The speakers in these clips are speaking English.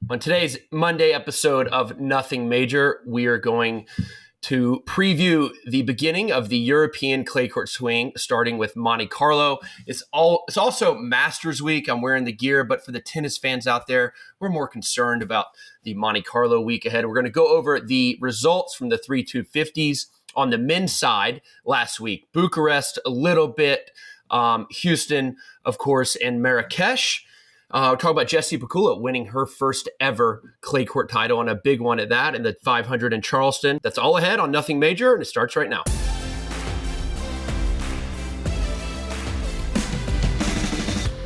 On today's Monday episode of Nothing Major, we are going to preview the beginning of the European clay court swing, starting with Monte Carlo. It's also Masters Week. I'm wearing the gear, but for the tennis fans out there, we're more concerned about the Monte Carlo week ahead. We're going to go over the results from the 3-250s on the men's side last week. Bucharest a little bit, Houston, of course, and Marrakesh. We're talking about Jenson Brooksby winning her first ever clay court title and a big one at that in the 500 in Charleston. That's all ahead on Nothing Major, and it starts right now.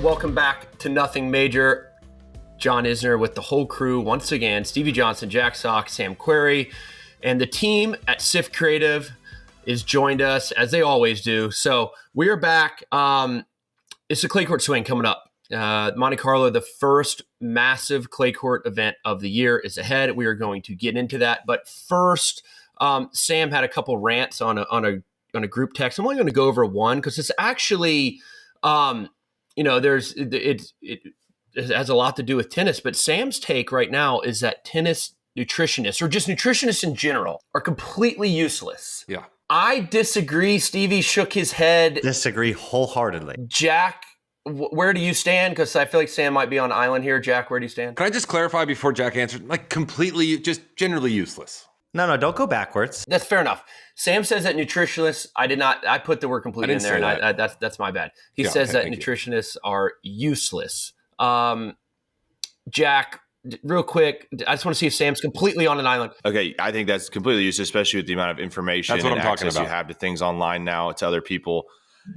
Welcome back to Nothing Major. John Isner with the whole crew once again. Stevie Johnson, Jack Sock, Sam Query, and the team at SIF Creative is joined us as they always do. So we are back. It's a clay court swing coming up. Monte Carlo, the first massive clay court event of the year, is ahead. We are going to get into that, but first, Sam had a couple rants on a group text. I'm only going to go over one because it's actually, it has a lot to do with tennis. But Sam's take right now is that tennis nutritionists, or just nutritionists in general, are completely useless. Yeah, I disagree. Stevie shook his head. Disagree wholeheartedly. Jack, where do you stand? Because I feel like Sam might be on an island here. Jack, where do you stand? Can I just clarify before Jack answers? Like completely, just generally useless. No, don't go backwards. That's fair enough. Sam says that nutritionists, I put the word completely in there, and that's my bad. He says that nutritionists are useless. Jack, real quick, I just want to see if Sam's completely on an island. Okay, I think that's completely useless, especially with the amount of information and access you have to things online now, to other people.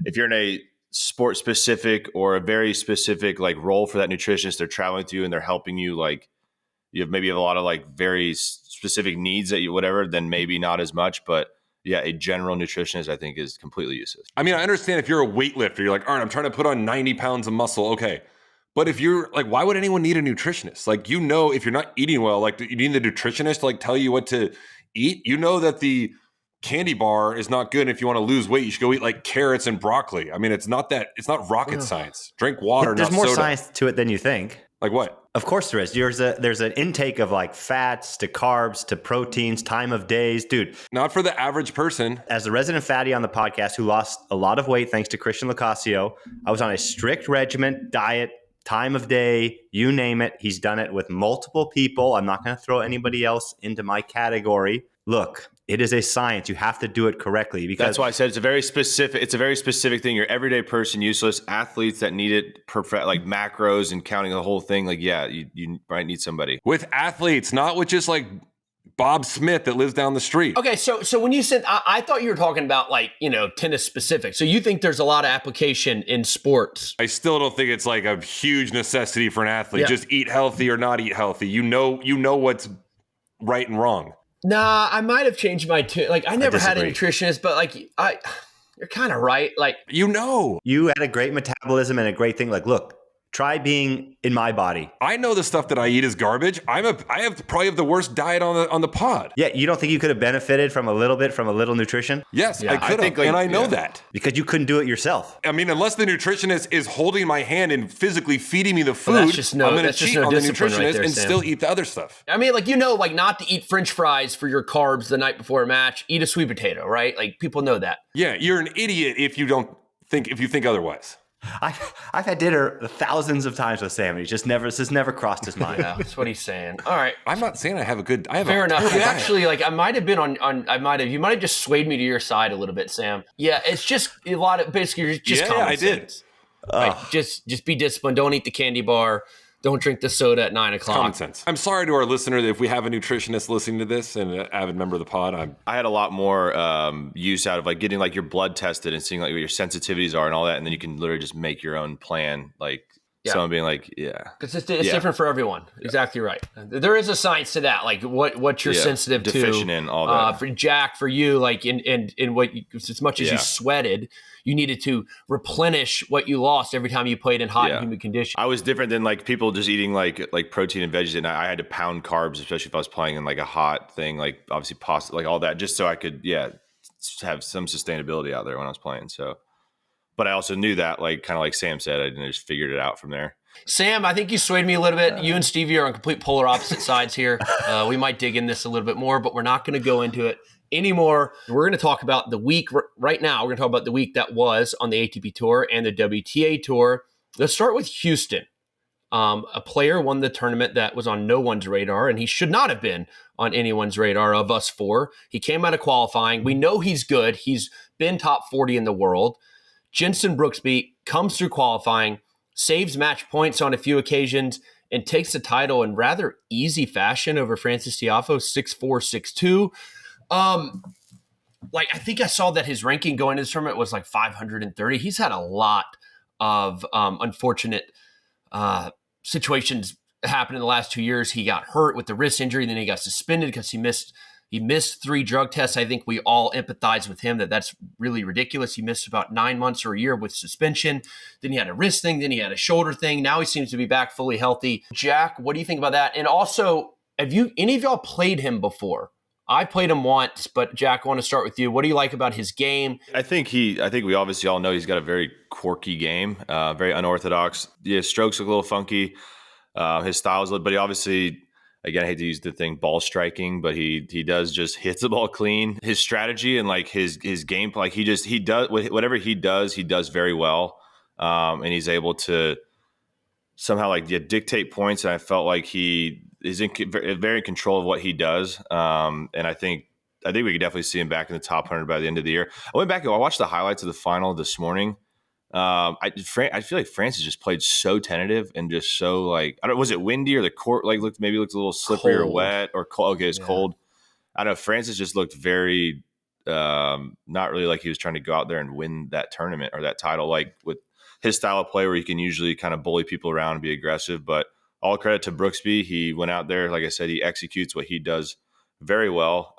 If you're in a sport specific or a very specific like role for that nutritionist, they're traveling with you and they're helping you, like you have a lot of like very specific needs that you whatever, then maybe not as much. But yeah, a general nutritionist I think is completely useless. I mean, I understand if you're a weightlifter, you're like, all right, I'm trying to put on 90 pounds of muscle. Okay. But if you're like, why would anyone need a nutritionist? Like, if you're not eating well, like you need the nutritionist to like tell you what to eat. You know that the candy bar is not good. If you want to lose weight, you should go eat like carrots and broccoli. I mean, it's not rocket science. Drink water, There's not more soda. science to it than you think. Like what? Of course there is. There's an intake of like fats to carbs to proteins, time of days. Dude. Not for the average person. As the resident fatty on the podcast who lost a lot of weight thanks to Christian Locasio, I was on a strict regimen, diet, time of day, you name it. He's done it with multiple people. I'm not going to throw anybody else into my category. Look, it is a science. You have to do it correctly, because that's why I said it's a very specific thing. Your everyday person, useless. Athletes that need it, perfect, like macros and counting the whole thing. Like, yeah, you might need somebody with athletes, not with just like Bob Smith that lives down the street. Okay, so when you said, I thought you were talking about like, tennis specific. So you think there's a lot of application in sports? I still don't think it's like a huge necessity for an athlete. Yeah. Just eat healthy or not eat healthy. You know what's right and wrong. Nah, I might have changed my tune. Like, I never had a nutritionist, but like, you're kind of right. Like, you had a great metabolism and a great thing. Like, look, try being in my body. I know the stuff that I eat is garbage. I have probably the worst diet on the pod. Yeah, you don't think you could have benefited from a little nutrition? Yes, yeah, I could have, and I know that. Because you couldn't do it yourself. I mean, unless the nutritionist is holding my hand and physically feeding me the food, I'm going to cheat on the nutritionist and still eat the other stuff. I mean, like not to eat French fries for your carbs the night before a match. Eat a sweet potato, right? Like, people know that. Yeah, you're an idiot if you think otherwise. I've had dinner thousands of times with Sam, and this has never crossed his mind. Yeah, that's what he's saying. All right, I'm not saying I have fair enough. You actually, like, I might have been you might have just swayed me to your side a little bit, Sam. Yeah, it's just a lot of basically just common sense. Like, just be disciplined. Don't eat the candy bar. Don't drink the soda at 9 o'clock. Common sense. I'm sorry to our listener that if we have a nutritionist listening to this and an avid member of the pod, I had a lot more use out of like getting like your blood tested and seeing like what your sensitivities are and all that, and then you can literally just make your own plan. Like someone being like, because it's different for everyone. Yeah. Exactly right. There is a science to that, like what you're sensitive deficient to. in all that. For Jack, for you, like in what as much as you sweated, you needed to replenish what you lost every time you played in hot and humid conditions. I was different than like people just eating like protein and veggies, and I had to pound carbs, especially if I was playing in like a hot thing, like obviously pasta, like all that, just so I could have some sustainability out there when I was playing. So, but I also knew that, like kind of like Sam said, I just figured it out from there. Sam, I think you swayed me a little bit. You and Stevie are on complete polar opposite sides here. We might dig in this a little bit more, but we're not going to go into it anymore. We're going to talk about the week right now. We're going to talk about the week that was on the ATP Tour and the WTA Tour. Let's start with Houston. A player won the tournament that was on no one's radar, and he should not have been on anyone's radar of us four. He came out of qualifying. We know he's good. He's been top 40 in the world. Jenson Brooksby comes through qualifying, saves match points on a few occasions, and takes the title in rather easy fashion over Francis Tiafoe, 6-4, 6-2. I think I saw that his ranking going into this tournament was like 530. He's had a lot of unfortunate situations happen in the last 2 years. He got hurt with the wrist injury, then he got suspended because he missed 3 drug tests. I think we all empathize with him that's really ridiculous. He missed about 9 months or a year with suspension. Then he had a wrist thing. Then he had a shoulder thing. Now he seems to be back fully healthy. Jack, what do you think about that? And also, have any of y'all played him before? I played him once, but Jack, I want to start with you. What do you like about his game? I think we obviously all know he's got a very quirky game, very unorthodox. Yeah, strokes look a little funky. His style's, but he obviously, again, I hate to use the thing ball striking, but he does just hit the ball clean. His strategy and like his game, like he does whatever he does very well, and he's able to somehow dictate points. And I felt like he is very in control of what he does. And I think we could definitely see him back in the top 100 by the end of the year. I went back and I watched the highlights of the final this morning. I feel like Francis just played so tentative and just so was it windy or the court looked a little slippery cold. Or wet or cold? Okay, it's cold. I don't know. Francis just looked very not really like he was trying to go out there and win that tournament or that title, like with his style of play where he can usually kind of bully people around and be aggressive. But all credit to Brooksby. He went out there, like I said, he executes what he does very well.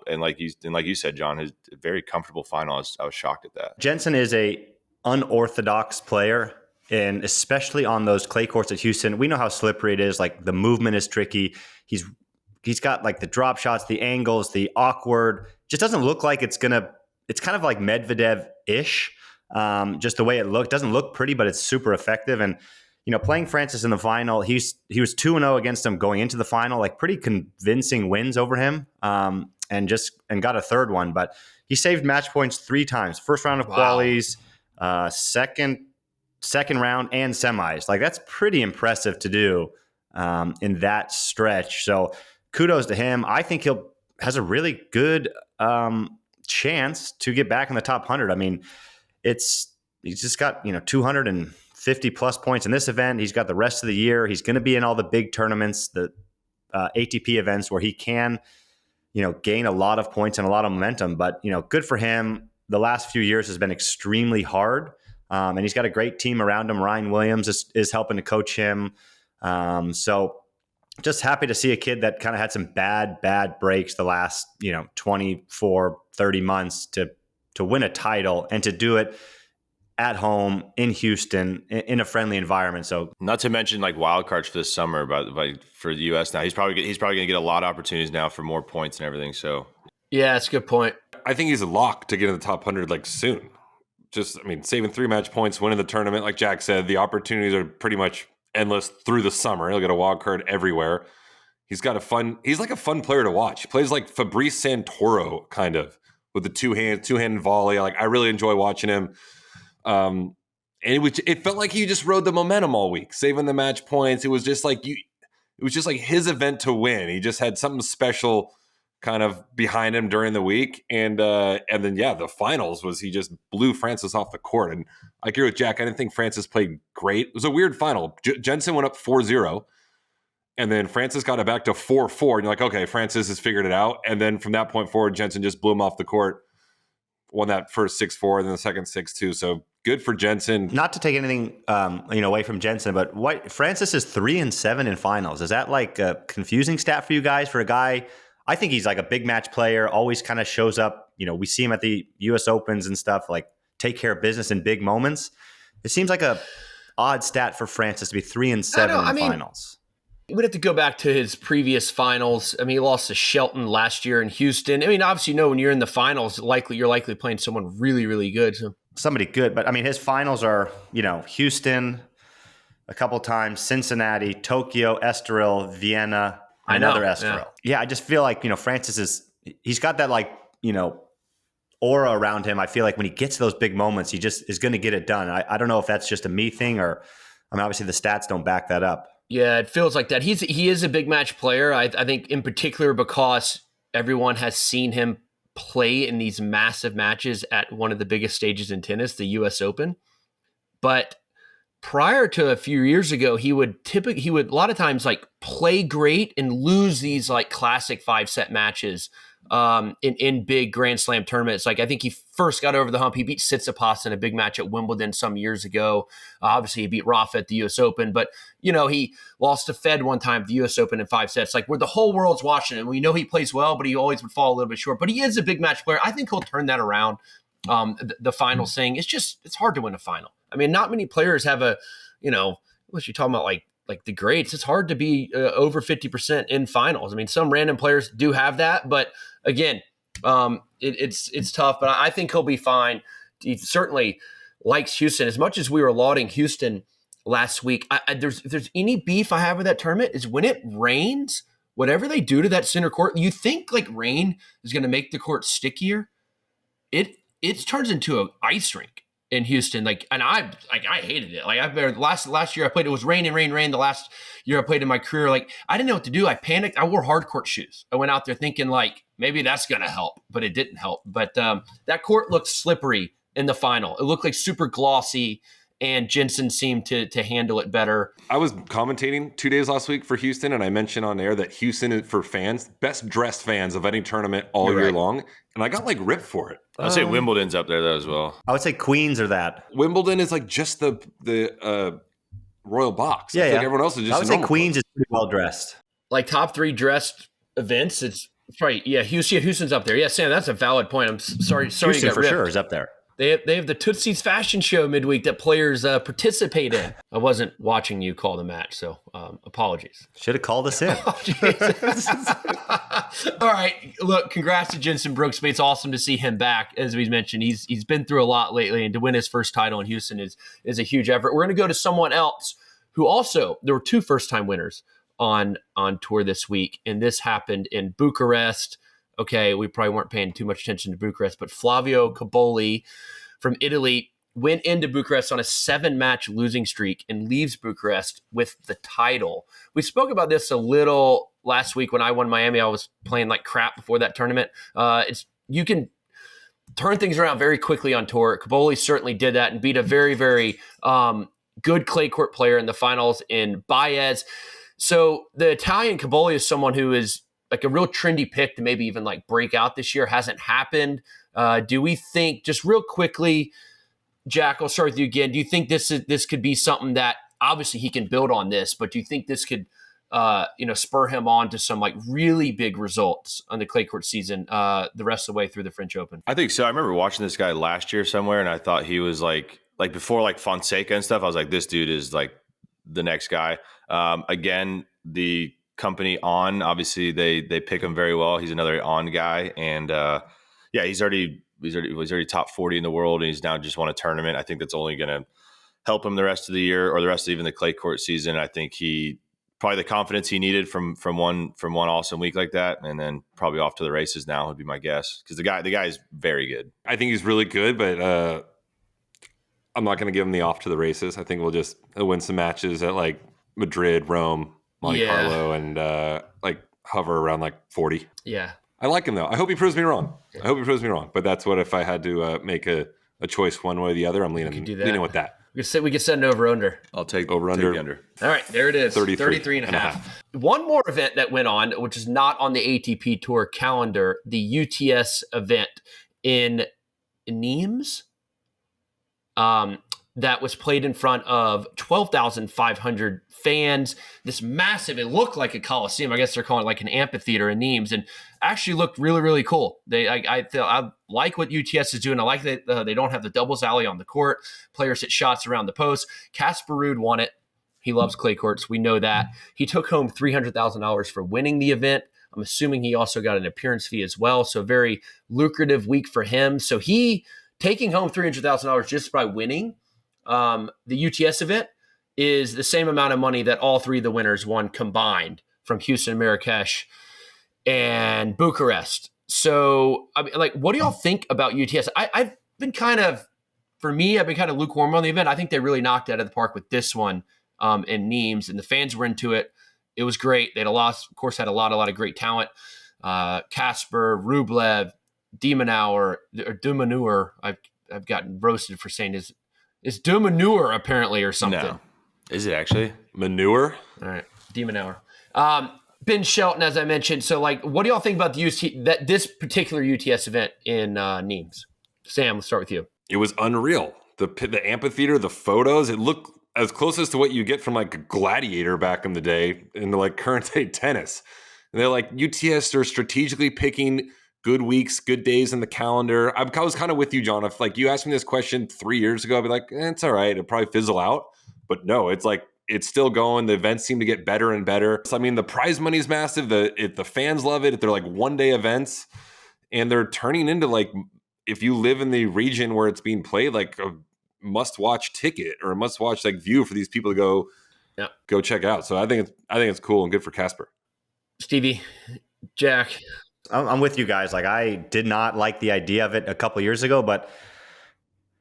And like you said, John, his very comfortable final. I was shocked at that. Jenson is a unorthodox player, and especially on those clay courts at Houston, we know how slippery it is. Like the movement is tricky. He's got like the drop shots, the angles, the awkward. Just doesn't look like it's kind of like Medvedev-ish. Just the way it looked. Doesn't look pretty, but it's super effective. And playing Francis in the final, he was 2-0 against him going into the final, like pretty convincing wins over him, and got a third one. But he saved match points 3 times. First round of qualies, second round, and semis. Like that's pretty impressive to do in that stretch. So kudos to him. I think has a really good chance to get back in the top 100. I mean, he's just got 250 plus points in this event. He's got the rest of the year. He's going to be in all the big tournaments, the ATP events where he can, gain a lot of points and a lot of momentum. But, good for him. The last few years has been extremely hard. And he's got a great team around him. Ryan Williams is helping to coach him. So just happy to see a kid that kind of had some bad breaks the last, 24, 30 months to win a title and to do it at home in Houston in a friendly environment. So not to mention like wild cards for this summer, but for the U.S. now, he's probably going to get a lot of opportunities now for more points and everything. So yeah, that's a good point. I think he's a lock to get in the top 100 soon. Saving 3 match points, winning the tournament, like Jack said, the opportunities are pretty much endless through the summer. He'll get a wild card everywhere. He's like a fun player to watch. He plays like Fabrice Santoro kind of with the two-hand volley. Like I really enjoy watching him. And it felt like he just rode the momentum all week, saving the match points. It was just like his event to win. He just had something special kind of behind him during the week. And then the finals was he just blew Francis off the court. And I agree with Jack. I didn't think Francis played great. It was a weird final. Jenson went up 4-0. And then Francis got it back to 4-4. And you're like, okay, Francis has figured it out. And then from that point forward, Jenson just blew him off the court. Won that first 6-4 and then the second 6-2. So good for Jenson. Not to take anything away from Jenson, but Francis is 3-7 in finals. Is that like a confusing stat for you guys? For a guy, I think he's like a big match player, always kind of shows up. We see him at the US Opens and stuff, like take care of business in big moments. It seems like a odd stat for Francis to be 3-7 in finals. We'd have to go back to his previous finals. I mean, he lost to Shelton last year in Houston. I mean, obviously, when you're in the finals, you're likely playing someone really, really good. So. Somebody good, but I mean, his finals are, Houston, a couple times, Cincinnati, Tokyo, Estoril, Vienna, another Estoril. Yeah, I just feel like, Francis he's got that aura around him. I feel like when he gets those big moments, he just is going to get it done. I don't know if that's just a me thing or, obviously the stats don't back that up. Yeah, it feels like that. He is a big match player. I think in particular because everyone has seen him play in these massive matches at one of the biggest stages in tennis, the U.S. Open. But prior to a few years ago, he would a lot of times play great and lose these classic 5-set matches in big Grand Slam tournaments. I think he first got over the hump. He beat Tsitsipas in a big match at Wimbledon some years ago. Obviously, he beat Rafa at the U.S. Open, but he lost to Fed one time at the U.S. Open in 5 sets. Where the whole world's watching him. We know he plays well, but he always would fall a little bit short. But he is a big match player. I think he'll turn that around. The finals thing, it's hard to win a final. Not many players have unless you're talking about like the greats, it's hard to be over 50% in finals. Some random players do have that, but again, it's tough. But I think he'll be fine. He certainly likes Houston as much as we were lauding Houston last week. If there's any beef I have with that tournament is when it rains. Whatever they do to that center court, you think rain is going to make the court stickier. It turns into an ice rink in Houston. And I hated it. I remember last year I played, it was rain. The last year I played in my career, I didn't know what to do. I panicked. I wore hard court shoes. I went out there thinking maybe that's going to help, but it didn't help. But that court looked slippery in the final. It looked super glossy, and Jenson seemed to handle it better. I was commentating 2 days last week for Houston, and I mentioned on air that Houston, for fans, best dressed fans of any tournament all year long, and I got ripped for it. I'd say Wimbledon's up there though as well. I would say Queens or that. Wimbledon is just the royal box. Yeah, everyone else is just. I would say Queens is pretty well dressed. Top 3 dressed events. It's right. Yeah, Houston's up there. Yeah, Sam, that's a valid point. I'm sorry. Houston you got for ripped. sure is up there. They have the Tootsie's fashion show midweek that players participate in. I wasn't watching you call the match, so apologies. Should have called us in. All right, look, congrats to Jenson Brooksby. It's awesome to see him back. As we mentioned, he's been through a lot lately, and to win his first title in Houston is a huge effort. We're going to go to someone else who also, there were 2 first-time winners on tour this week, and this happened in Bucharest. Okay, we probably weren't paying too much attention to Bucharest, but Flavio Cobolli from Italy went into Bucharest on a 7-match losing streak and leaves Bucharest with the title. We spoke about this a little last week when I won Miami. I was playing crap before that tournament. You can turn things around very quickly on tour. Cobolli certainly did that and beat a very, very good clay court player in the finals in Baez. So the Italian Cobolli is someone who is a real trendy pick to maybe even break out this year. Hasn't happened. Do we think, just real quickly, Jack, I'll start with you again. Do you think this could be something that obviously he can build on this, but do you think this could spur him on to some really big results on the clay court season the rest of the way through the French Open? I think so. I remember watching this guy last year somewhere, and I thought he was before Fonseca and stuff. I was this dude is the next guy. Again, the company On, obviously they pick him very well. He's another On guy, and he's already top 40 in the world, and he's now just won a tournament. I think that's only going to help him the rest of the year, or the rest of even the clay court season. I think he probably the confidence he needed from one awesome week like that, and then probably off to the races now would be my guess, because the guy is very good. I think he's really good, but I'm not going to give him the off to the races. I think he'll win some matches at Madrid, Rome, Monte Carlo, and hover around 40. Yeah. I like him though. I hope he proves me wrong. But that's what, if I had to make a choice one way or the other, I'm leaning with that. We could set an over-under. I'll take over-under. Take under. All right, there it is. 33 and a half. One more event that went on, which is not on the ATP Tour calendar, the UTS event in Nimes. That was played in front of 12,500 fans. This massive, it looked like a coliseum. I guess they're calling it an amphitheater in Nimes, and actually looked really, really cool. I like what UTS is doing. I like that they don't have the doubles alley on the court. Players hit shots around the post. Casper Ruud won it. He loves clay courts. We know that. He took home $300,000 for winning the event. I'm assuming he also got an appearance fee as well. So very lucrative week for him. So he taking home $300,000 just by winning the UTS event is the same amount of money that all three of the winners won combined from Houston, Marrakesh, and Bucharest. So, I mean, like, what do y'all think about UTS? I've been kind of lukewarm on the event. I think they really knocked it out of the park with this one in Nimes, and the fans were into it. It was great. They had had a lot of great talent. Casper, Rublev, Dumanur. I've gotten roasted for saying is Dumanur apparently or something. No. Is it actually? Manure? All right, Demonauer. Ben Shelton, as I mentioned. So, like, what do y'all think about this particular UTS event in Nimes? Sam, let's start with you. It was unreal. The amphitheater, the photos, it looked as closest to what you get from like a gladiator back in the day in the like current day tennis. And they're like, UTS are strategically picking good weeks, good days in the calendar. I was kind of with you, John. If like you asked me this question 3 years ago, I'd be like, it's all right. It'll probably fizzle out. But no, it's like, it's still going. The events seem to get better and better. So, I mean, the prize money is massive. The fans love it. They're like one-day events. And they're turning into like, if you live in the region where it's being played, like a must-watch ticket or a must-watch like view for these people to go check out. So I think it's cool and good for Casper. Stevie, Jack. I'm with you guys. Like, I did not like the idea of it a couple years ago, but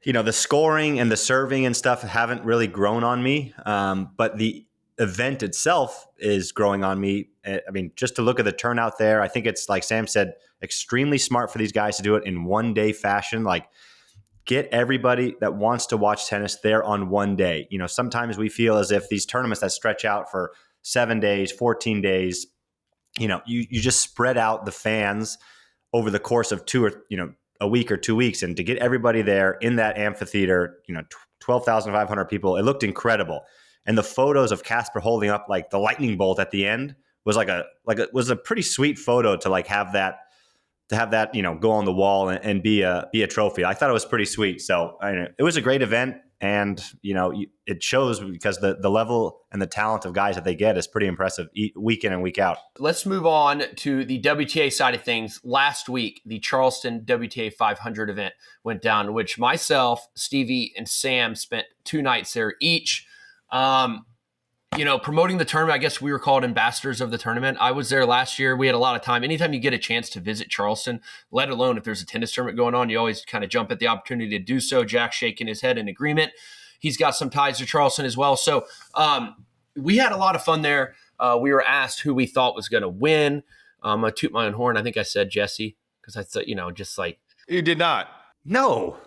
the scoring and the serving and stuff haven't really grown on me. But the event itself is growing on me. I mean, just to look at the turnout there, I think it's, like Sam said, extremely smart for these guys to do it in one-day fashion. Like, get everybody that wants to watch tennis there on one day. Sometimes we feel as if these tournaments that stretch out for 7 days, 14 days, you just spread out the fans over the course of a week or 2 weeks. And to get everybody there in that amphitheater, 12,500 people, it looked incredible. And the photos of Casper holding up like the lightning bolt at the end was was a pretty sweet photo to like have that go on the wall and be a trophy. I thought it was pretty sweet. So it was a great event, and it shows because the level and the talent of guys that they get is pretty impressive week in and week out. Let's move on to the WTA side of things. Last week, the Charleston WTA 500 event went down, which myself, Stevie, and Sam spent 2 nights there each. Promoting the tournament, I guess we were called ambassadors of the tournament. I was there last year. We had a lot of time. Anytime you get a chance to visit Charleston, let alone if there's a tennis tournament going on, you always kind of jump at the opportunity to do so. Jack's shaking his head in agreement. He's got some ties to Charleston as well. So we had a lot of fun there. We were asked who we thought was going to win. I'm going to toot my own horn. I think I said Jesse because I thought, just like. You did not. No.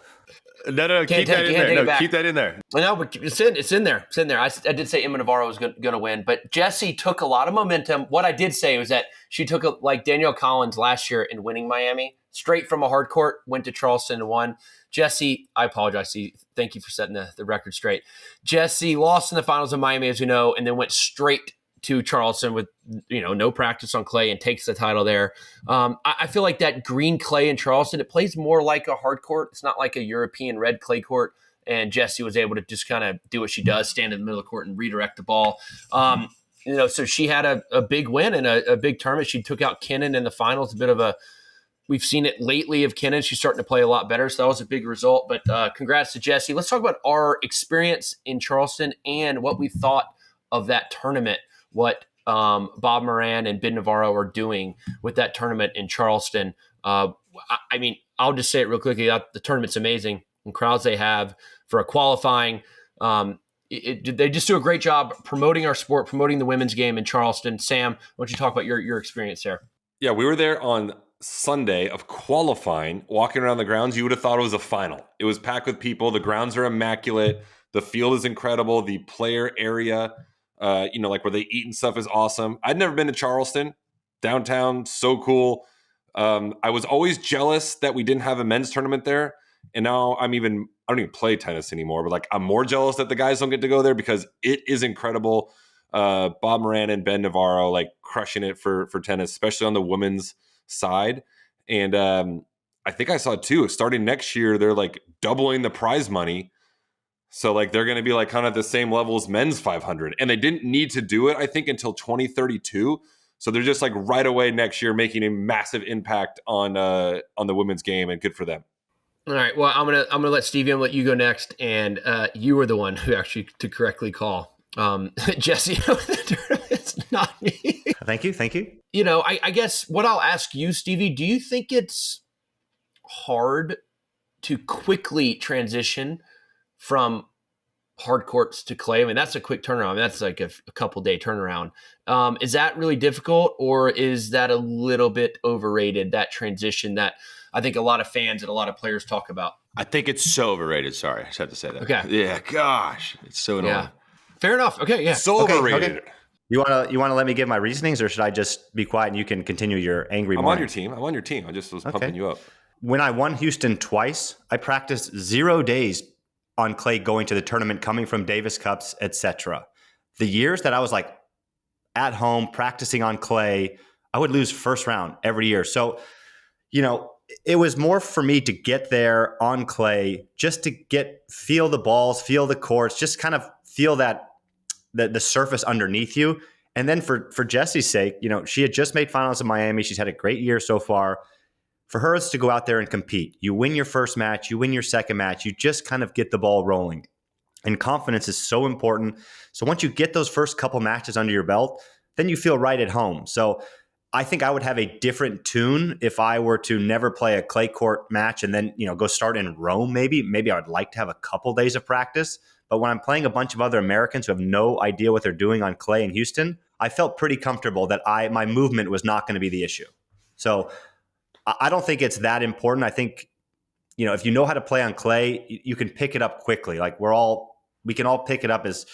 No, keep that in there. No, keep that in there. No, but it's in there. It's in there. I did say Emma Navarro was going to win, but Jessie took a lot of momentum. What I did say was that she took, like Danielle Collins last year in winning Miami, straight from a hard court, went to Charleston and won. Jessie, I apologize. Thank you for setting the record straight. Jessie lost in the finals of Miami, as you know, and then went straight to Charleston with no practice on clay and takes the title there. I feel like that green clay in Charleston, it plays more like a hard court. It's not like a European red clay court. And Jessie was able to just kind of do what she does, stand in the middle of the court and redirect the ball. So she had a big win and a big tournament. She took out Kennan in the finals. We've seen it lately of Kennan. She's starting to play a lot better. So that was a big result. But congrats to Jessie. Let's talk about our experience in Charleston and what we thought of that tournament. What Bob Moran and Ben Navarro are doing with that tournament in Charleston. I'll just say it real quickly. The tournament's amazing. And crowds they have for a qualifying. They just do a great job promoting our sport, promoting the women's game in Charleston. Sam, why don't you talk about your experience there? Yeah, we were there on Sunday of qualifying, walking around the grounds. You would have thought it was a final. It was packed with people. The grounds are immaculate. The field is incredible. The player area, like where they eat and stuff is awesome. I'd never been to Charleston. Downtown, so cool. I was always jealous that we didn't have a men's tournament there. And now I don't even play tennis anymore, but like I'm more jealous that the guys don't get to go there because it is incredible. Bob Moran and Ben Navarro like crushing it for tennis, especially on the women's side. And I think I saw too, starting next year, they're like doubling the prize money. So like they're going to be like kind of the same level as men's 500. And they didn't need to do it, I think, until 2032. So they're just like right away next year making a massive impact on the women's game, and good for them. All right. Well, I'm gonna let Stevie, let you go next, and you were the one who actually to correctly call Jesse, it's not me. Thank you. You know, I guess what I'll ask you, Stevie, do you think it's hard to quickly transition from hard courts to clay? I mean, that's a quick turnaround. I mean, that's like a couple day turnaround. Is that really difficult, or is that a little bit overrated, that transition that I think a lot of fans and a lot of players talk about? I think it's so overrated. Sorry, I just had to say that. Okay. Yeah, gosh, it's so annoying. Yeah. Fair enough. Okay, yeah. So overrated. Okay. You wanna let me give my reasonings, or should I just be quiet and you can continue your angry I'm morning? on your team. I just was pumping you up. When I won Houston twice, I practiced 0 days on clay going to the tournament, coming from Davis Cups, etc. The years that I was like at home practicing on clay, I would lose first round every year. So, you know, it was more for me to get there on clay, just to feel the balls, feel the courts, just kind of feel that the surface underneath you. And then for Jessie's sake, you know, she had just made finals in Miami. She's had a great year so far. For her, it's to go out there and compete. You win your first match, you win your second match, you just kind of get the ball rolling. And confidence is so important. So once you get those first couple matches under your belt, then you feel right at home. So I think I would have a different tune if I were to never play a clay court match and then, you know, go start in Rome maybe. Maybe I would like to have a couple days of practice. But when I'm playing a bunch of other Americans who have no idea what they're doing on clay in Houston, I felt pretty comfortable that my movement was not going to be the issue. So I don't think it's that important. I think, you know, if you know how to play on clay, you can pick it up quickly. Like we can all pick it up as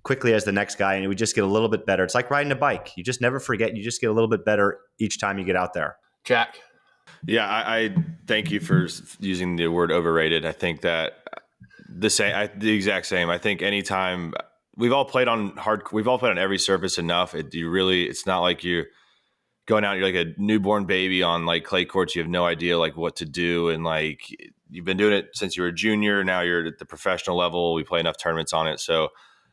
quickly as the next guy, and we just get a little bit better. It's like riding a bike. You just never forget. You just get a little bit better each time you get out there. Jack. Yeah, I thank you for using the word overrated. I think that the exact same. I think anytime we've all played on every surface enough. It's not like you're going out, you're like a newborn baby on like clay courts. You have no idea like what to do. And like, you've been doing it since you were a junior. Now you're at the professional level. We play enough tournaments on it. So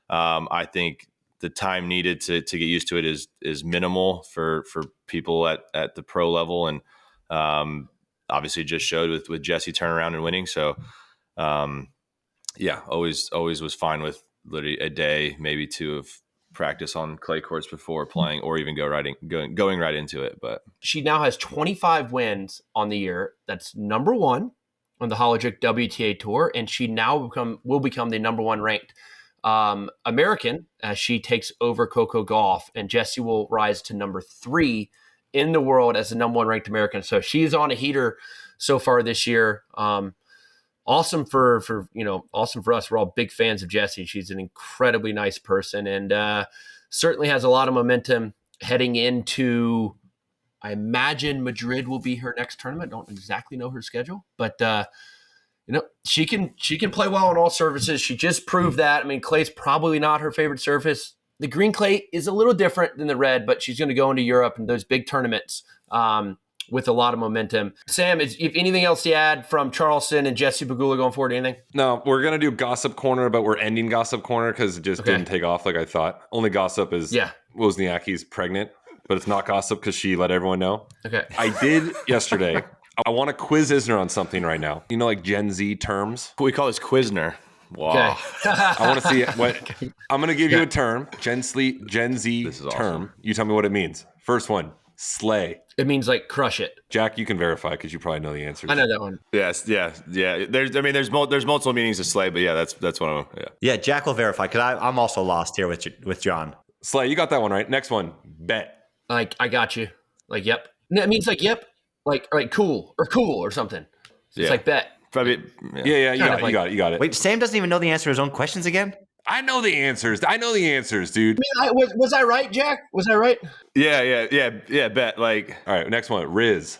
I think the time needed to get used to it is minimal for people at the pro level. And obviously just showed with Jesse turning around and winning. So always was fine with literally a day, maybe two of practice on clay courts before playing, or even going right into it. But she now has 25 wins on the year. That's number one on the Hologic WTA Tour, and she now will become the number one ranked American as she takes over Coco Gauff, and Jesse will rise to number 3 in the world as the number one ranked American. So she's on a heater so far this year. Awesome for us. We're all big fans of Jessie. She's an incredibly nice person, and certainly has a lot of momentum heading into, I imagine Madrid will be her next tournament. Don't exactly know her schedule, but she can play well on all surfaces. She just proved that. I mean, clay's probably not her favorite surface. The green clay is a little different than the red, but she's going to go into Europe and those big tournaments with a lot of momentum. Sam, if anything else to add from Charleston and Jenson Pegula going forward? Anything? No, we're going to do Gossip Corner, but we're ending Gossip Corner because it just didn't take off like I thought. Only gossip is Wozniacki's pregnant, but it's not gossip because she let everyone know. Okay. I did yesterday. I want to quiz Isner on something right now. You know, like Gen Z terms? We call this Quizner. Wow. Okay. I want to see what I'm going to give you a term, Gen Z term. Awesome. You tell me what it means. First one, slay. It means like crush it. Jack, you can verify because you probably know the answer. I know that one. Yes, yeah. There's multiple meanings to slay, but yeah, that's one of them. Yeah. Yeah, Jack will verify because I'm also lost here with John. Slay, you got that one right. Next one, bet. Like I got you. Like yep. It means like yep. Like cool or something. So it's like bet. Probably, you got it. Wait, Sam doesn't even know the answer to his own questions again? I know the answers, dude. I mean, was I right, Jack? Was I right? Yeah. Bet. Like, all right. Next one, Rizz.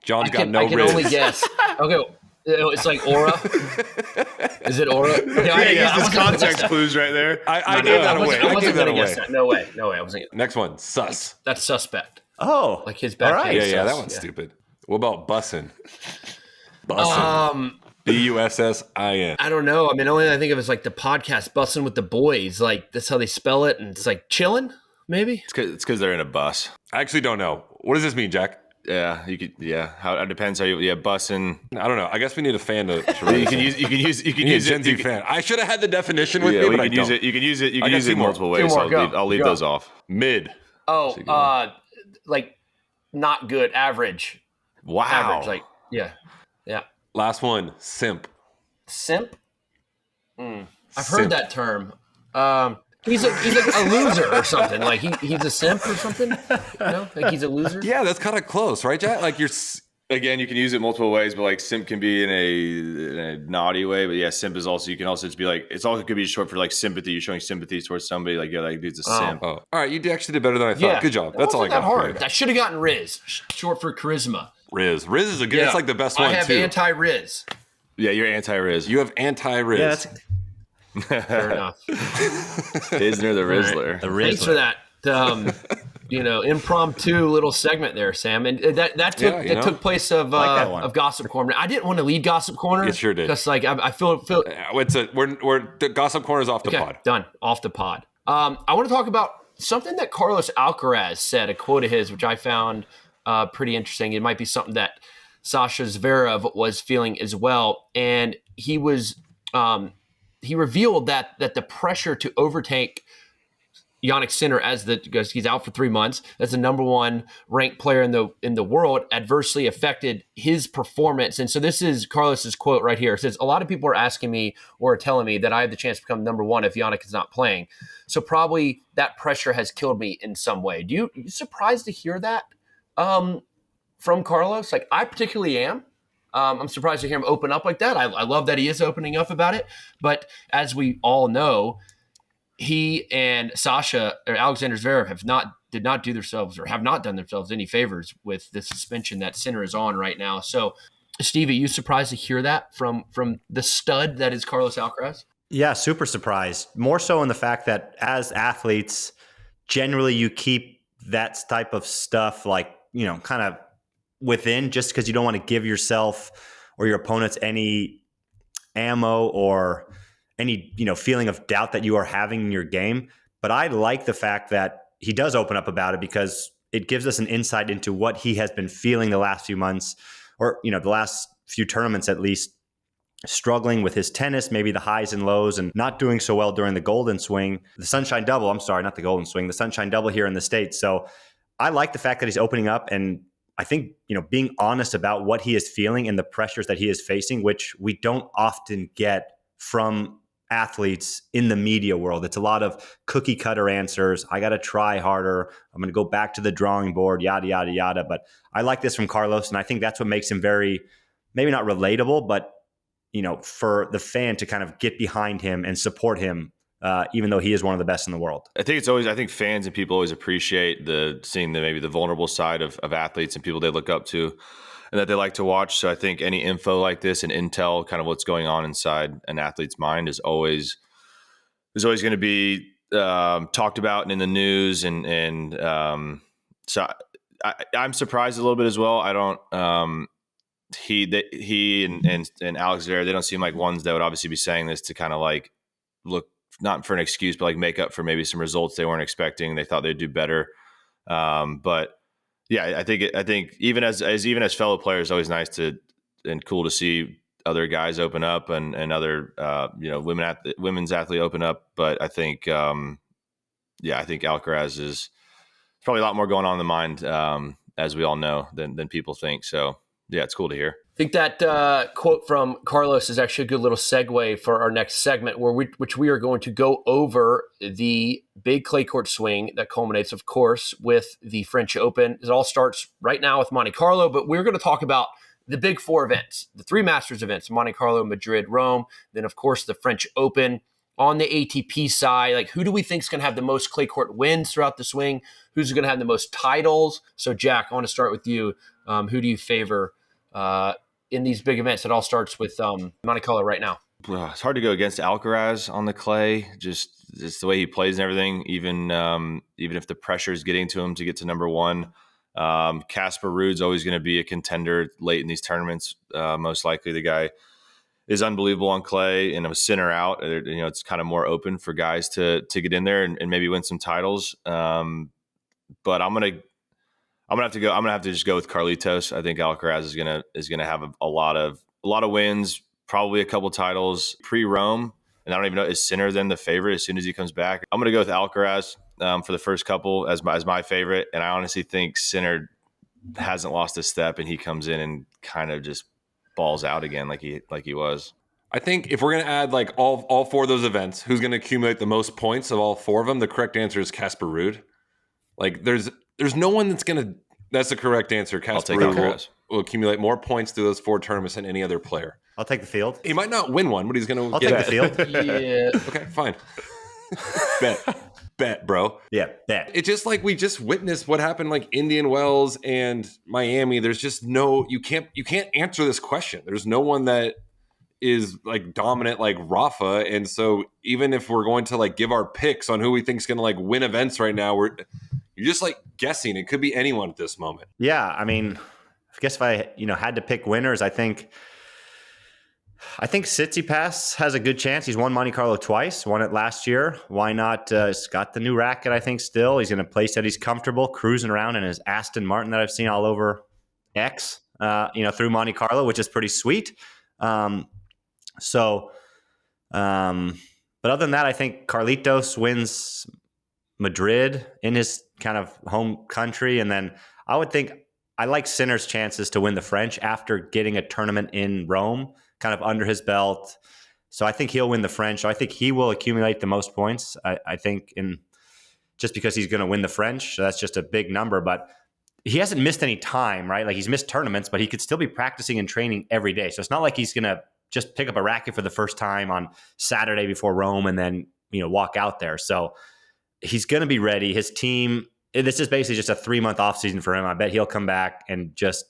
John's got no Rizz. I can only guess. Okay, it's like aura. Is it aura? Yeah. Use context clues right there. I gave that away. I wasn't gonna guess that. No way. I wasn't. Next one, sus. That's suspect. Oh, like his back. Right. Yeah. That one's stupid. What about bussin'? Bussin'. BUSSIN. I don't know. I mean, the only thing I think of is like the podcast Bussin' with the Boys. Like that's how they spell it, and it's like chilling. Maybe it's because they're in a bus. I actually don't know. What does this mean, Jack? Yeah, you could. Yeah, how it depends how you. Yeah, bussing. I don't know. I guess we need a fan to You can use a Gen Z fan. I should have had the definition with me, well, but you I can use don't. it. You can use it. You I can got use it two in more. multiple ways. more, So go. I'll leave Go. those off. Mid. Oh, like not good, average. Wow. Average, like yeah. Last one. Simp. Simp. I've Simp. heard that term. He's like a loser or something. Like he's a simp or something. Like he's a loser. Yeah, that's kind of close, right, Jack? Like Again, you can use it multiple ways, but like simp can be in a naughty way. But yeah, simp is also, you can also just be like, it's also could be short for like sympathy. You're showing sympathy towards somebody. Like, yeah, like dude's a simp. Oh, all right. You actually did better than I thought. Yeah. Good job. That That's all I wasn't got. that For you. hard. I should have gotten Rizz, short for charisma. Rizz. Rizz is a good. That's like the best one I have too. anti-Rizz. Yeah, you're anti-Rizz. You have anti-Rizz. Yeah, that's Fair enough. Isner the Rizzler. the Rizz. Thanks for that. Impromptu little segment there, Sam, and that took place of that one. of Gossip Corner. I didn't want to lead Gossip Corner. You sure did. Because like I feel. We're the Gossip Corner's off the Okay, pod. done. Off the pod. I want to talk about something that Carlos Alcaraz said, a quote of his, which I found pretty interesting. It might be something that Sasha Zverev was feeling as well, and he revealed that the pressure to overtake Jannik Sinner because he's out for 3 months as the number one ranked player in the world adversely affected his performance. And so this is Carlos's quote right here. It says, "A lot of people are asking me or telling me that I have the chance to become number one if Jannik is not playing. So probably that pressure has killed me in some way." Are you surprised to hear that from Carlos? Like, I particularly am. I'm surprised to hear him open up like that. I love that he is opening up about it. But as we all know, he and Sasha or Alexander Zverev have not done themselves any favors with the suspension that Sinner is on right now. So, Steve, are you surprised to hear that from the stud that is Carlos Alcaraz? Yeah, super surprised. More so in the fact that as athletes, generally you keep that type of stuff like, kind of within, just because you don't want to give yourself or your opponents any ammo or any, feeling of doubt that you are having in your game. But I like the fact that he does open up about it because it gives us an insight into what he has been feeling the last few months or, the last few tournaments at least, struggling with his tennis, maybe the highs and lows and not doing so well during the Golden Swing, the Sunshine Double. I'm sorry, not the Golden Swing, the Sunshine Double here in the States. So I like the fact that he's opening up, and I think, being honest about what he is feeling and the pressures that he is facing, which we don't often get from athletes in the media world. It's a lot of cookie cutter answers. I got to try harder. I'm going to go back to the drawing board, yada, yada, yada. But I like this from Carlos. And I think that's what makes him very, maybe not relatable, but, for the fan to kind of get behind him and support him, even though he is one of the best in the world. I think fans and people always appreciate seeing maybe the vulnerable side of athletes and people they look up to and that they like to watch. So I think any info like this and intel, kind of what's going on inside an athlete's mind, is always going to be talked about and in the news. And so I'm surprised a little bit as well. I don't. He and Alex there, they don't seem like ones that would obviously be saying this to kind of like look, not for an excuse, but like make up for maybe some results they weren't expecting. They thought they'd do better. But yeah, I think even as fellow players, it's always nice and cool to see other guys open up and other, women's athlete open up. But I think, I think Alcaraz is probably a lot more going on in the mind, as we all know, than people think. So yeah, it's cool to hear. I think that quote from Carlos is actually a good little segue for our next segment, which we are going to go over the big clay court swing that culminates, of course, with the French Open. It all starts right now with Monte Carlo, but we're going to talk about the big four events, the three Masters events: Monte Carlo, Madrid, Rome, then, of course, the French Open. On the ATP side, like, who do we think is going to have the most clay court wins throughout the swing? Who's going to have the most titles? So, Jack, I want to start with you. Who do you favor in these big events? It all starts with Monte Carlo right now. It's hard to go against Alcaraz on the clay. Just the way he plays and everything. Even if the pressure is getting to him to get to number one, Casper Ruud's always going to be a contender late in these tournaments. Most likely, the guy is unbelievable on clay, and a Sinner out. It's kind of more open for guys to get in there and maybe win some titles. But I'm I'm gonna have to just go with Carlitos. I think Alcaraz is gonna have a lot of wins, probably a couple titles pre-Rome, and I don't even know, is Sinner then the favorite as soon as he comes back? I'm gonna go with Alcaraz for the first couple as my favorite, and I honestly think Sinner hasn't lost a step, and he comes in and kind of just balls out again like he was. I think if we're going to add like all four of those events, who's going to accumulate the most points of all four of them, the correct answer is Casper Ruud. Like there's no one that's the correct answer. Casper Ruud will accumulate more points through those four tournaments than any other player. I'll take the field. He might not win one, but he's going to take the field. Yeah. Okay, fine. Bet, bro. Yeah, bet. It's just like we just witnessed what happened like Indian Wells and Miami. There's just you can't answer this question. There's no one that is like dominant like Rafa. And so even if we're going to like give our picks on who we think is going to like win events right now, you're just like guessing. It could be anyone at this moment. Yeah, I mean, I guess if I had to pick winners, I think Tsitsipas has a good chance. He's won Monte Carlo twice, won it last year. Why not? He's got the new racket, I think, still. He's in a place that he's comfortable, cruising around in his Aston Martin that I've seen all over X, through Monte Carlo, which is pretty sweet. But other than that, I think Carlitos wins Madrid in his kind of home country. And then I would think I like Sinner's chances to win the French after getting a tournament in Rome kind of under his belt. So I think he'll win the French. So I think he will accumulate the most points. I think just because he's going to win the French. So that's just a big number, but he hasn't missed any time, right? Like he's missed tournaments, but he could still be practicing and training every day. So it's not like he's going to just pick up a racket for the first time on Saturday before Rome and then, walk out there. So he's going to be ready. His team, this is basically just a 3-month offseason for him. I bet he'll come back and just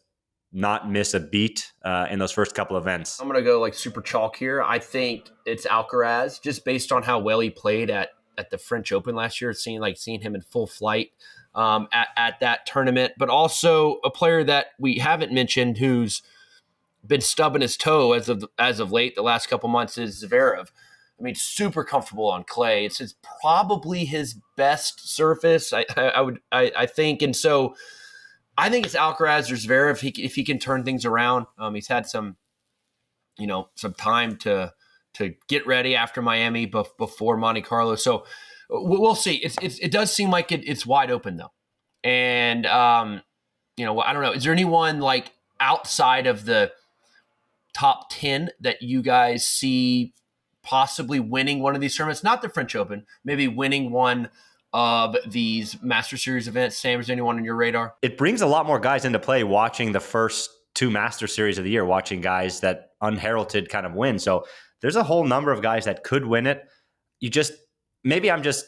not miss a beat in those first couple events. I'm going to go like super chalk here. I think it's Alcaraz just based on how well he played at the French Open last year, seeing him in full flight at that tournament, but also a player that we haven't mentioned who's been stubbing his toe as of late the last couple months is Zverev. I mean, super comfortable on clay. It's probably his best surface, I think, and so I think it's Alcaraz or Zverev if he can turn things around. He's had some time to get ready after Miami before Monte Carlo, so we'll see. It does seem like it's wide open though, and I don't know. Is there anyone like outside of the top 10 that you guys see possibly winning one of these tournaments? Not the French Open, maybe winning one of these Master Series events. Sam, is there anyone on your radar? It brings a lot more guys into play watching the first 2 Master Series of the year, watching guys that unheralded kind of win. So there's a whole number of guys that could win it. Maybe I'm just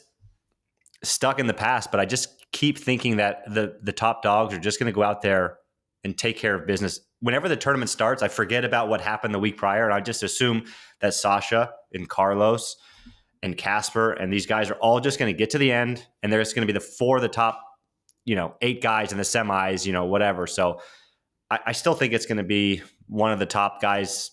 stuck in the past, but I just keep thinking that the top dogs are just going to go out there and take care of business. Whenever the tournament starts, I forget about what happened the week prior, and I just assume that Sasha and Carlos and Casper and these guys are all just going to get to the end, and there's going to be the top, 8 guys in the semis, whatever. So I still think it's going to be one of the top guys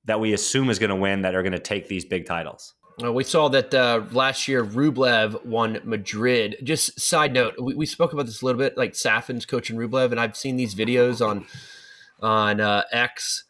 that we assume is going to win that are going to take these big titles. We saw that last year Rublev won Madrid. Just side note, we spoke about this a little bit, like Safin's coaching Rublev, and I've seen these videos on X.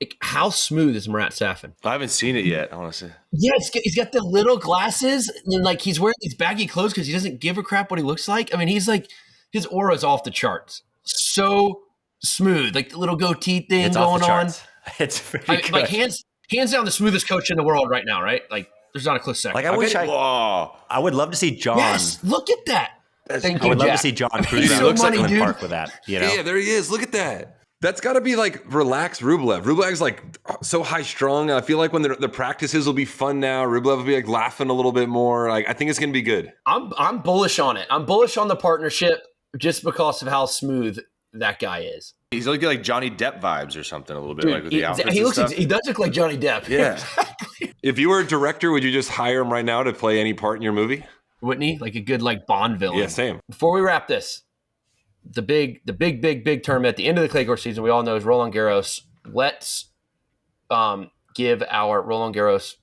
Like, how smooth is Marat Safin? I haven't seen it yet, honestly. Yeah, he's got the little glasses, and like he's wearing these baggy clothes because he doesn't give a crap what he looks like. I mean, he's like, his aura is off the charts. So smooth, like the little goatee thing going on. It's pretty good. Like hands down the smoothest coach in the world right now, right? Like there's not a close second. Like I would love to see John. Yes, look at that. I would love to see John cruise around Brooklyn Park with that. Yeah, there he is. Look at that. That's got to be like relaxed Rublev. Rublev's like so high strung. I feel like when the practices will be fun now. Rublev will be like laughing a little bit more. Like I think it's going to be good. I'm bullish on it. I'm bullish on the partnership just because of how smooth that guy is. He's looking like Johnny Depp vibes or something a little bit. Dude, like with the outfits he does look like Johnny Depp. Yeah. Exactly. If you were a director, would you just hire him right now to play any part in your movie? Wouldn't he? Like a good like Bond villain. Yeah, same. Before we wrap this, the big tournament at the end of the clay court season, we all know is Roland Garros. Let's give our Roland Garros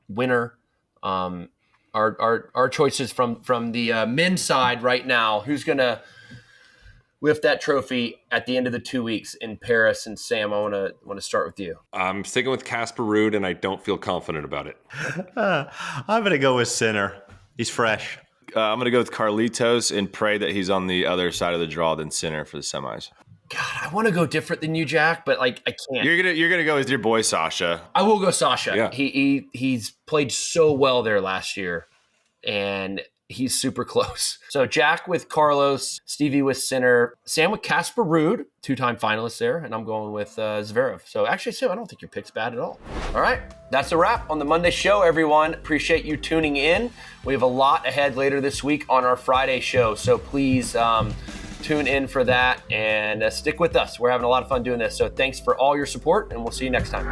winner our choices from the men's side right now. Who's gonna lift that trophy at the end of the 2 weeks in Paris? And Sam, I want to start with you. I'm sticking with Casper Ruud, and I don't feel confident about it. I'm going to go with Sinner. He's fresh. I'm going to go with Carlitos and pray that he's on the other side of the draw than Sinner for the semis. God, I want to go different than you, Jack, but like I can't. You're gonna go with your boy Sasha. I will go Sasha. Yeah. He's played so well there last year, and he's super close. So Jack with Carlos, Stevie with Sinner, Sam with Casper Ruud, 2-time finalist there, and I'm going with Zverev. So actually, Sam, I don't think your pick's bad at all. All right, that's a wrap on the Monday show, everyone. Appreciate you tuning in. We have a lot ahead later this week on our Friday show, so please tune in for that and stick with us. We're having a lot of fun doing this. So thanks for all your support, and we'll see you next time.